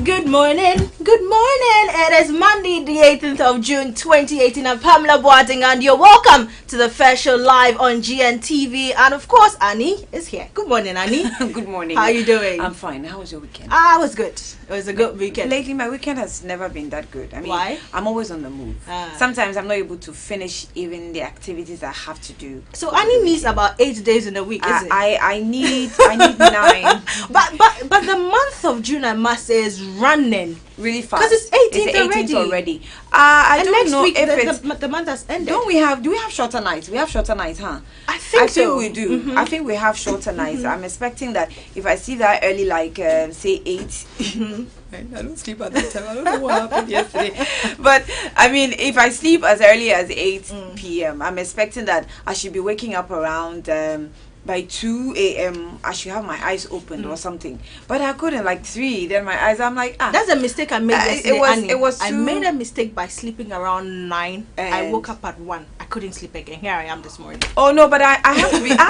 Good morning. Good morning. It is Monday, the 18th of June, 2018. I'm Pamela Boating, and you're welcome to the First Show live on GNTV. And of course, Annie is here. Good morning, Annie. Good morning. How are you doing? I'm fine. How was your weekend? It was good. It was a good weekend. Lately, my weekend has never been that good. I mean, why? I'm always on the move. Sometimes I'm not able to finish even the activities I have to do. So Annie needs about 8 days in a week, isn't it? I need 9. But the month of June, I must say, is running really fast. Because it's 18th already. I and don't next know week if the month has ended. Do we have shorter nights? We have shorter nights, huh? I think so. We do. Mm-hmm. I think we have shorter nights. I'm expecting that if I sleep that early, like say 8. I don't sleep at that time. I don't know what happened yesterday. But I mean, if I sleep as early as 8 p.m., I'm expecting that I should be waking up around by 2 a.m. I should have my eyes opened or something. But I couldn't, like 3. Then my eyes, I'm like, That's a mistake I made yesterday, I made a mistake by sleeping around 9. I woke up at 1. I couldn't sleep again. Here I am this morning. Oh no, but I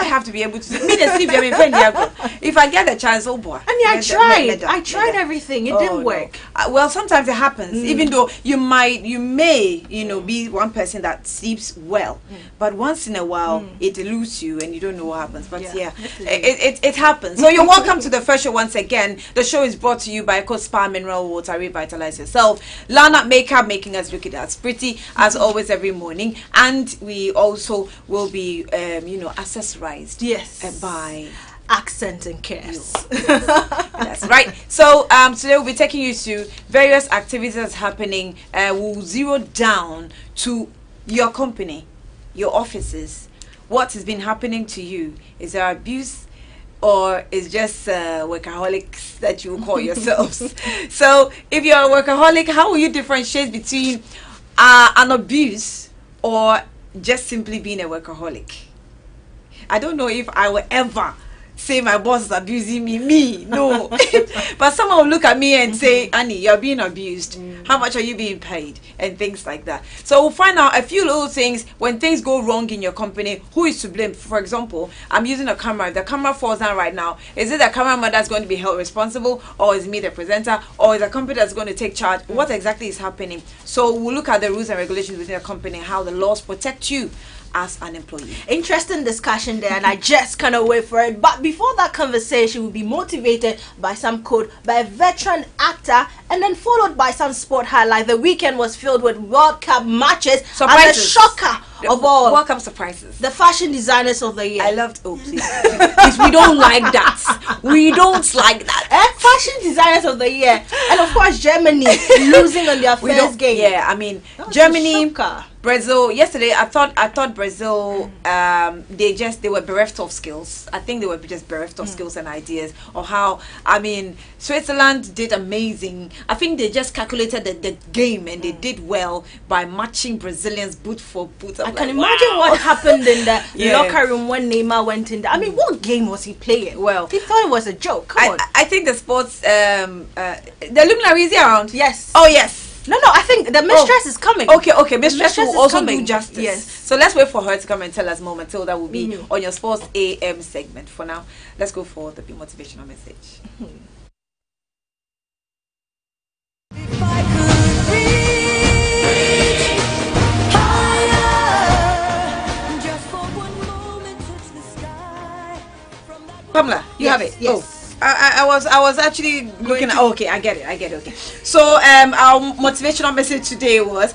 have to be able to sleep. If I get a chance, oh boy. And I tried everything. It didn't work. No. Well, sometimes it happens. Even though you may, be one person that sleeps well, but once in a while it eludes you and you don't know what happens. But it happens. So you're welcome to the First Show once again. The show is brought to you by Eco Spa Mineral Water. Revitalize yourself. Lana Makeup, making us look as pretty as always every morning. And we also will be, accessorized. Yes. By Accent and Cares. That's right. So today we'll be taking you to various activities that's happening. We'll zero down to your company, your offices. What has been happening to you? Is there abuse, or is just workaholics that you will call yourselves? So if you're a workaholic, how will you differentiate between an abuse or just simply being a workaholic? I don't know if I will ever say my boss is abusing me. No. But someone will look at me and say, Annie, you're being abused. How much are you being paid? And things like that. So we'll find out a few little things when things go wrong in your company. Who is to blame? For example, I'm using a camera. If the camera falls down right now, is it the cameraman that's going to be held responsible, or is me the presenter, or is the company that's going to take charge? What exactly is happening? So we'll look at the rules and regulations within a company, how the laws protect you as an employee. Interesting discussion there, and I just cannot wait for it. But before that conversation, we'll be motivated by some quote by a veteran actor, and then followed by some sport highlight. The weekend was filled with World Cup matches. Surprises. And the shocker of all, World Cup surprises. The fashion designers of the year. I loved. Oh please, please, we don't like that. We don't like that. Fashion designers of the year, and of course Germany losing on their first game. Yeah, I mean Germany. Brazil. Yesterday, I thought Brazil. They were bereft of skills. I think they were just bereft of skills and ideas of how. I mean, Switzerland did amazing. I think they just calculated the game and they did well by matching Brazilians boot for boot. I can imagine what happened in the locker room when Neymar went in there. I mean, what game was he playing? Well, he thought it was a joke. Come on. I think the sports. The luminary is around. Yes. Oh yes. No, I think the mistress is coming. Okay. Mistress will also do justice. Yes. So let's wait for her to come and tell us more. Matilda will be on your Sports AM segment. For now, let's go for the motivational message. If I could reach higher, just for one moment touch the sky. Pamela, you have it. Yes. Oh. I was actually looking at. Okay, I get it. Okay. So our motivational message today was,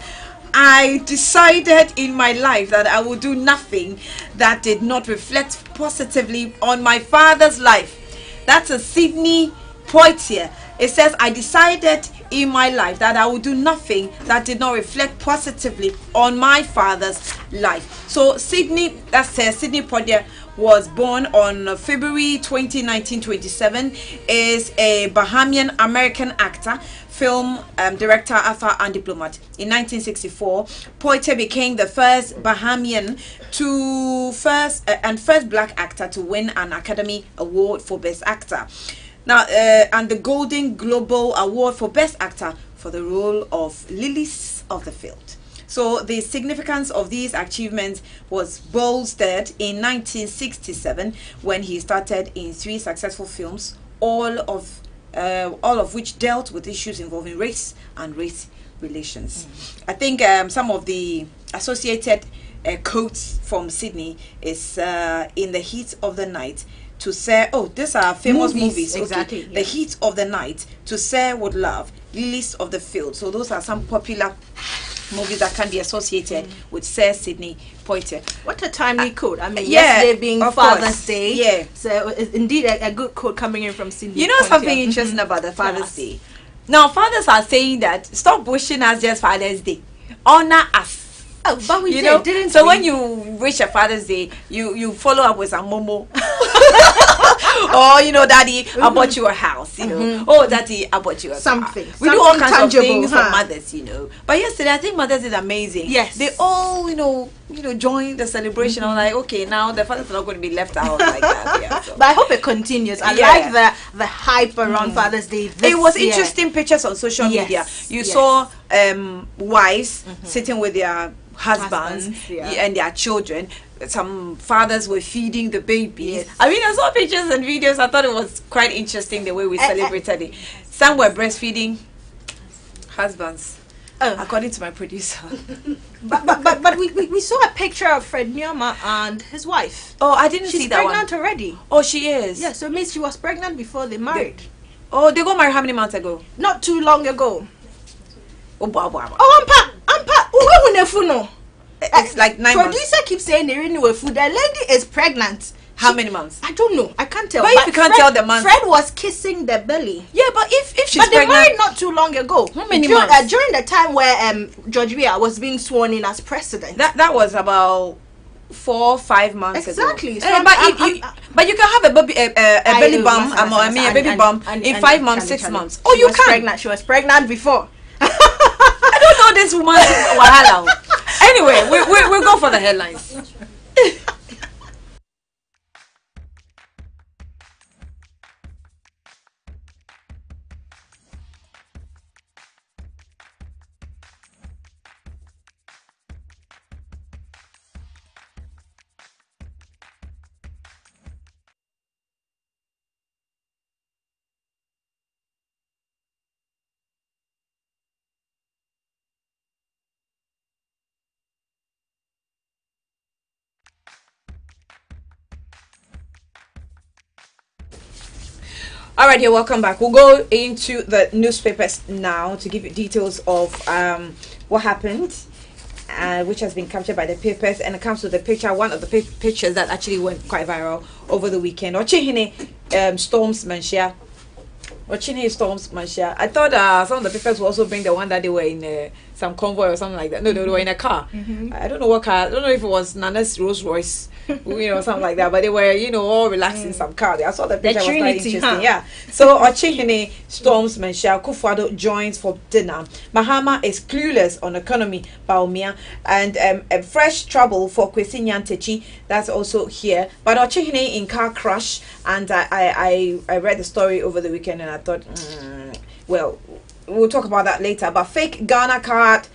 I decided in my life that I would do nothing that did not reflect positively on my father's life. That's a Sydney Poitier. It says, I decided in my life that I would do nothing that did not reflect positively on my father's life. So Sydney Poitier was born on February 20, 1927, is a Bahamian American actor, film director, author, and diplomat. In 1964, Poitier became the first Bahamian first black actor to win an Academy Award for Best Actor. Now, and the Golden Globe Award for Best Actor for the role of Lilies of the Field. So the significance of these achievements was bolstered in 1967 when he started in 3 successful films, all of all of which dealt with issues involving race and race relations. I think some of the associated quotes from Sydney is in the heat of the night to say, oh, these are famous movies. Exactly. Okay. The heat of the night, to say with love, lilies of the field. So those are some popular movies that can be associated with Sir Sydney Poitier. What a timely quote. I mean, yeah, yesterday being of Father's course. Day. Yeah. So it's indeed a good quote coming in from Sydney. You know Poitier. something interesting about the Father's Yes. Day? Now, fathers are saying that stop wishing us just Father's Day. Honor us. Oh, but we You did, know, didn't so we? when you wish a Father's Day, you follow up with some momo. Or, you know, Daddy, I bought you a house, you know. Oh, Daddy, I bought you a car. Something. We do all Something kinds tangible, of things huh? for mothers, you know. But yesterday, I think Mothers is amazing. Yes. They all, you know, join the celebration. I'm like, okay, now the fathers are not going to be left out like that. Yeah, so. But I hope it continues. I Yeah. like the hype around Father's Day. It was year. interesting pictures on social Yes, media. You yes. saw wives sitting with their husbands, Husbands, yeah. and their children. Some fathers were feeding the babies. Yes. I mean, I saw pictures and videos. I thought it was quite interesting the way we celebrated it. Some were breastfeeding husbands, Oh. according to my producer. But we saw a picture of Fred Nyoma and his wife. Oh, I didn't She's see that one. pregnant already. Oh, she is. Yeah, so it means she was pregnant before they married. Oh, they got married how many months ago? Not too long ago. Oh, wow, wow, wow. Oh, Ampa, no. It's like 9 months. Producer keeps saying they renew food. The lady is pregnant. How many months? I don't know. I can't tell. But if you can't tell the month. Fred was kissing the belly. Yeah, but if she's But they pregnant, married not too long ago. How many during, months? during the time where George Weah was being sworn in as president. that was about 4-5 months Exactly. ago. So But you can have a baby a belly bump. I mean a baby bump in 5 months, 6 months. Oh, you can. She was pregnant before. I don't know this woman's wahala. Anyway, we'll go for the headlines. All right, here, welcome back. We'll go into the newspapers now to give you details of what happened, which has been captured by the papers. And it comes to the picture, one of the pictures that actually went quite viral over the weekend. Ochihine storms Manshia. Ochihine storms Manshia. I thought some of the papers will also bring the one that they were in some convoy or something like that. No, they were in a car. I don't know what car. I don't know if it was Nana's Rolls Royce, something like that. But they were, all relaxed in some car. I saw the picture. Was quite interesting. Huh? Yeah. So Ochihine storms Manshia. Kufuado joins for dinner. Mahama is clueless on economy. Baumia and a fresh trouble for Kwesi Nyantechi. That's also here. But Ochihine in car crash. And I read the story over the weekend and I thought, well, we'll talk about that later. But fake Ghana card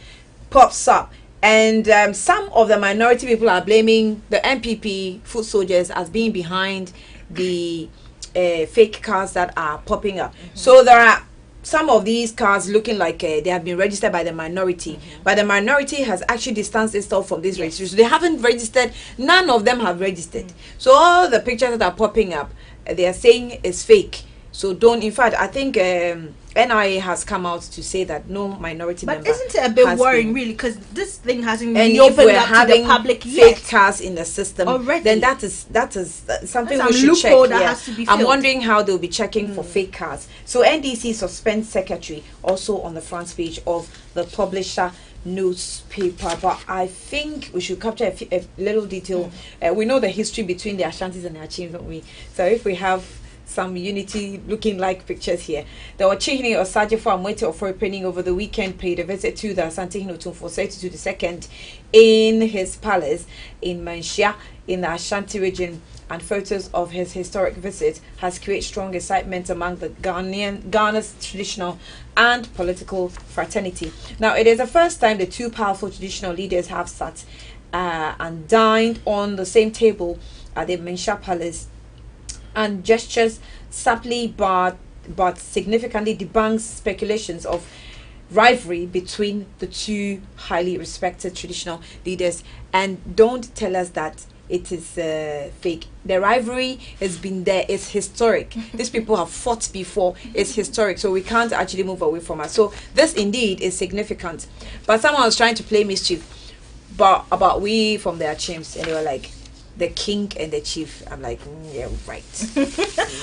pops up. And some of the minority people are blaming the MPP foot soldiers as being behind the fake cars that are popping up. So there are some of these cars looking like they have been registered by the minority, but the minority has actually distanced itself from this registration. So they haven't registered. None of them have registered. So all the pictures that are popping up, they are saying is fake. So don't. In fact, I think NIA has come out to say that no minority But member. isn't it a bit has worrying, been. really? Because this thing hasn't And been if opened we're up to having the public fake yet. cars in the system, Already. then that is something That's we some should check. loophole that Yeah. has to be I'm filled. wondering how they'll be checking for fake cars. So NDC suspends secretary, also on the front page of the Publisher newspaper. But I think we should capture a little detail. We know the history between the Ashantis and the Achims, don't we? So if we have some unity looking like pictures here. The Ochihine Osajefo Amwete of Opening over the weekend paid a visit to the Asante Hinotum for to the second in his palace in Manshia in the Ashanti region, and photos of his historic visit has created strong excitement among the Ghana's traditional and political fraternity. Now, it is the first time the two powerful traditional leaders have sat and dined on the same table at the Manshia Palace, and gestures subtly barred but significantly debunks speculations of rivalry between the two highly respected traditional leaders. And don't tell us that it is fake. The rivalry has been there. It's historic. These people have fought before. It's historic. So we can't actually move away from it. So this indeed is significant. But someone was trying to play mischief, but about we from their chimps, and they were like, the king and the chief. I'm like, yeah, right.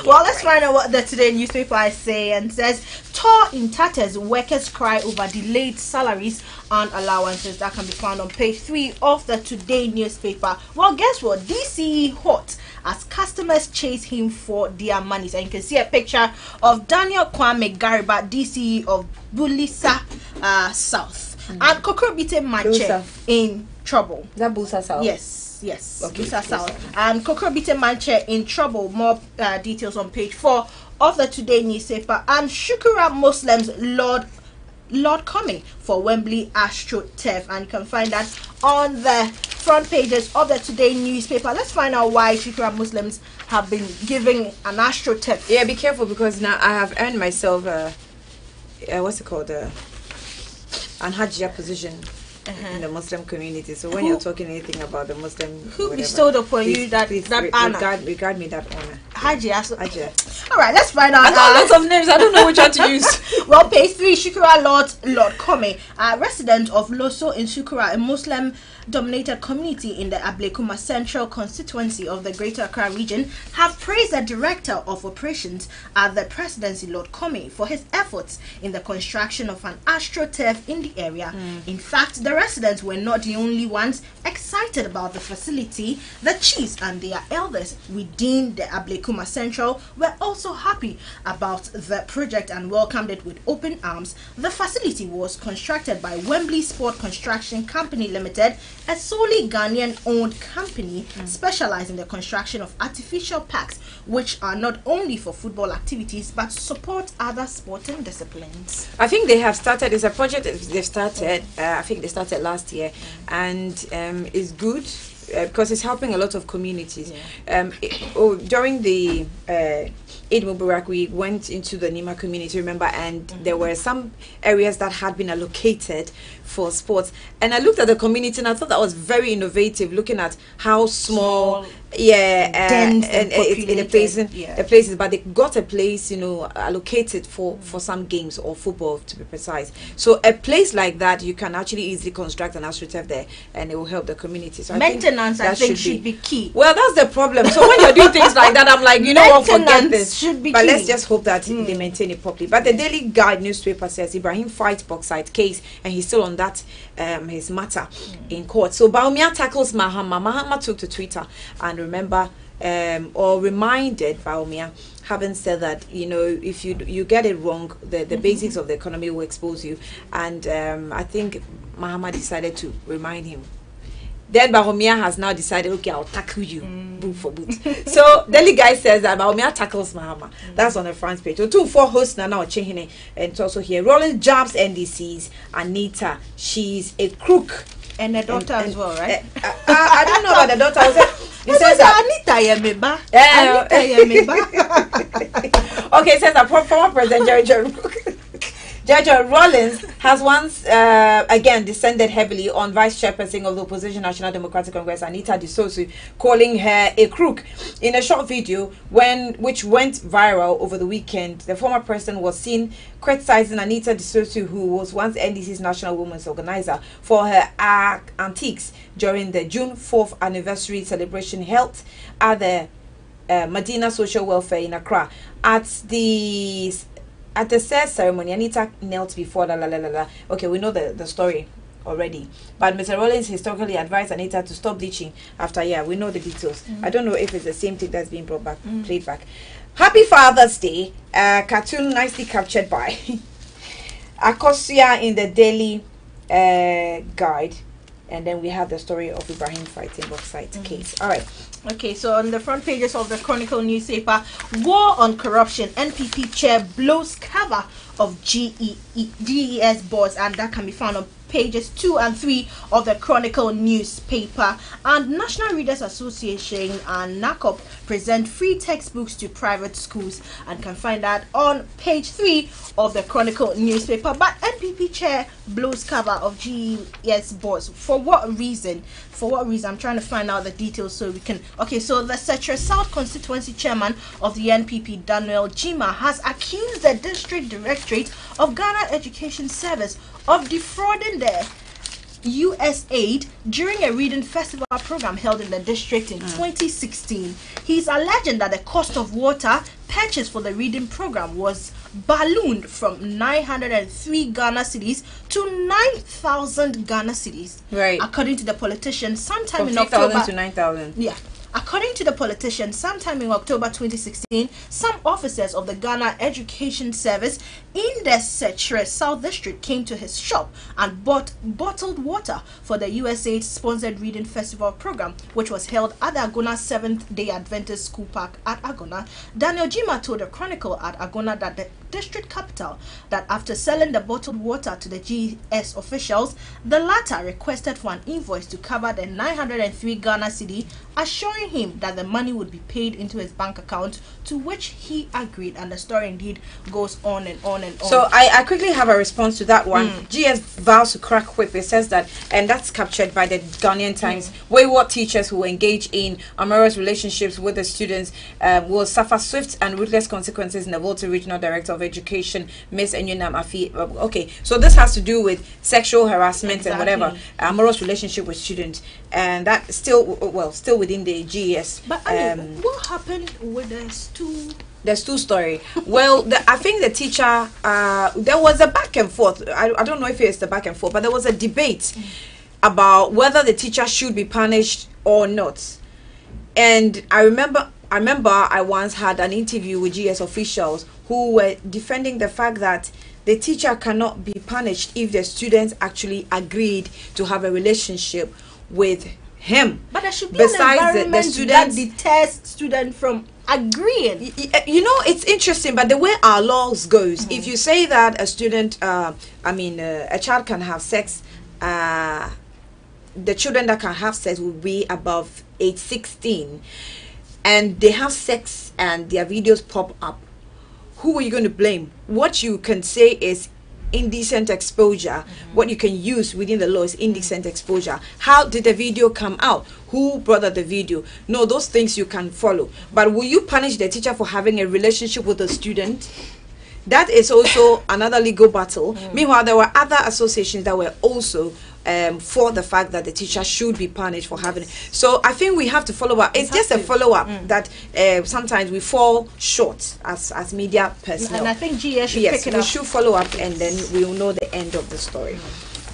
Well, let's find out what the Today newspaper is saying. And says, tour in tatters, workers cry over delayed salaries and allowances. That can be found on page 3 of the Today newspaper. Well, guess what? DCE hot as customers chase him for their monies. And you can see a picture of Daniel Kwame Gariba, DCE of Bulisa South. And Kokrobite Manche in trouble. Is that Busa South? Yes, Okay, Busa South. And Kokrobite Manche in trouble. More details on page 4 of the Today newspaper. And Shukura Muslims Lord coming for Wembley AstroTurf, and you can find that on the front pages of the Today newspaper. Let's find out why Shukura Muslims have been giving an AstroTurf. Yeah, be careful, because now I have earned myself what's it called, an Hajjah position in the Muslim community. So when you're talking anything about the Muslim, who bestowed upon you that honor? Regard me that honor. Hajjah. All right, let's find out. I got lots of names. I don't know which one to use. Well, page 3, Shukura Lord Kome, a resident of Loso in Shukura, a Muslim-dominated community in the Ablekuma Central constituency of the Greater Accra region, have praised the Director of Operations at the Presidency, Lord Kome, for his efforts in the construction of an AstroTurf in the area. In fact, the residents were not the only ones excited about the facility. The chiefs and their elders within the Ablekuma Central were also happy about the project and welcomed it with open arms. The facility was constructed by Wembley Sport Construction Company Limited, a solely Ghanaian-owned company specializing in the construction of artificial parks, which are not only for football activities but support other sporting disciplines. I think they have started. It's a project that they've started. I think they started last year, and it's good because it's helping a lot of communities. During the Eid Mubarak, we went into the Nima community, remember, and there were some areas that had been allocated for sports, and I looked at the community and I thought that was very innovative, looking at how small and the places, but they got a place, allocated for some games or football, to be precise. So a place like that, you can actually easily construct an AstroTurf there, and it will help the community. So maintenance, I think should be key. Well, that's the problem. So when you're doing things like that, I'm like, what, forget this. Should be but key. Let's just hope that they maintain it properly. But the Daily Guide newspaper says Ibrahim fights bauxite case, and he's still on that his matter in court. So Baumia tackles Mahama. Mahama took to Twitter and reminded Baumia, having said that, if you get it wrong, the basics of the economy will expose you. And I think Mahama decided to remind him. Then Bahomia has now decided, okay, I'll tackle you, boot for boot. So Daily Guy says that Bahomia tackles Mahama. That's on the front page. So 2-4 hosts now Chehine, and it's also here. Rollins jabs NDC's Anita. She's a crook. And a daughter as well, right? I don't know about the daughter. It says that Anita Yemeba. Okay, it says that former President Judge Rollins has once again descended heavily on Vice Chairperson of the Opposition National Democratic Congress, Anita Disosu, calling her a crook. In a short video which went viral over the weekend, the former president was seen criticizing Anita Disosu, who was once NDC's National Women's Organizer, for her antics during the June 4th anniversary celebration held at the Medina Social Welfare in Accra. At the said ceremony, Anita knelt before Okay, we know the story already. But Mr. Rollins historically advised Anita to stop bleaching after, we know the details. I don't know if it's the same thing that's being played back. Happy Father's Day. Cartoon nicely captured by Akosia in the Daily Guide. And then we have the story of Ibrahim fighting bauxite case. All right. Okay, so on the front pages of the Chronicle newspaper, war on corruption, NPP chair blows cover of GES boards, and that can be found on pages 2 and 3 of the Chronicle newspaper. And National Readers Association and NACOP present free textbooks to private schools, and can find that on page 3 of the Chronicle newspaper. But NPP chair blows cover of GES boss. For what reason? For what reason? I'm trying to find out the details so we can. Okay, so the Setre South constituency chairman of the NPP, Daniel Jima, has accused the district directorate of Ghana Education Service of defrauding the USAID during a reading festival program held in the district in 2016. He's alleging that the cost of water purchased for the reading program was ballooned from 903 Ghana cedis to 9,000 Ghana cedis. Right. According to the politician, sometime From in 3,000 October to 9,000. Yeah. According to the politician, sometime in October 2016, some officers of the Ghana Education Service in the Setre South District came to his shop and bought bottled water for the USAID-sponsored Reading Festival program, which was held at the Agona Seventh-day Adventist School Park at Agona. Daniel Jima told the Chronicle at Agona that the district capital that after selling the bottled water to the GS officials, the latter requested for an invoice to cover the 903 Ghana cedi, assuring him that the money would be paid into his bank account, to which he agreed. And the story indeed goes on and on and on. So I quickly have a response to that one. GS vows to crack whip. It says that, and that's captured by the Ghanaian Times. Wayward teachers who engage in amorous relationships with the students will suffer swift and ruthless consequences in the Volta Regional Director of Education, Miss Enyunam Afi. Okay, so this has to do with sexual harassment and whatever, amorous relationship with students, and that still within the GES. But what happened with the stool? The stool story. Well, I think the teacher, there was a back and forth. I don't know if it's the back and forth, but there was a debate about whether the teacher should be punished or not. And I remember I once had an interview with GS officials who were defending the fact that the teacher cannot be punished if the students actually agreed to have a relationship with him. But there should be Besides an environment the students, that deters students from agreeing. You know, it's interesting, but the way our laws goes, if you say that a student, a child can have sex, the children that can have sex will be above age 16, and they have sex and their videos pop up, who are you going to blame? What you can say is indecent exposure. What you can use within the law is indecent exposure. How did the video come out? Who brought out the video? No, those things you can follow. But will you punish the teacher for having a relationship with a student? That is also another legal battle. Meanwhile, there were other associations that were also for the fact that the teacher should be punished for having it. So I think we have to follow up. It's just a follow-up that sometimes we fall short as media personnel. And I think GS should pick it up. We should follow up, and then we will know the end of the story.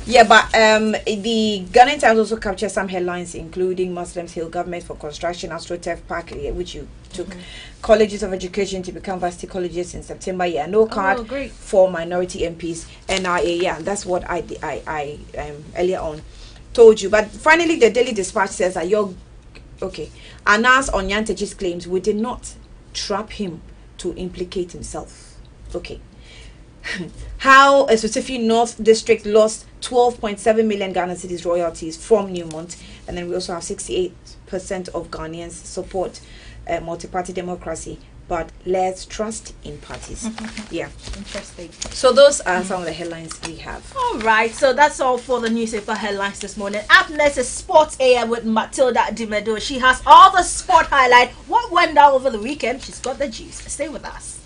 Yeah, but the Ghanaian Times also captured some headlines, including Muslims hail government for construction AstroTurf Park, which you took. Colleges of education to become varsity colleges in September. Yeah, no card for minority MPs. NIA. Yeah, that's what I earlier on told you. But finally, the Daily Dispatch says that Anas Onyantechi's claims, we did not trap him to implicate himself. Okay. How a Sotifi North District lost 12.7 million Ghana cedis royalties from Newmont, and then we also have 68% of Ghanaians support multi-party democracy, but less trust in parties. Yeah, interesting. So those are some of the headlines we have. All right, so that's all for the newspaper headlines this morning. Up next is Sports AM with Matilda Dimedo. She has all the sport highlight. What went down over the weekend? She's got the juice. Stay with us.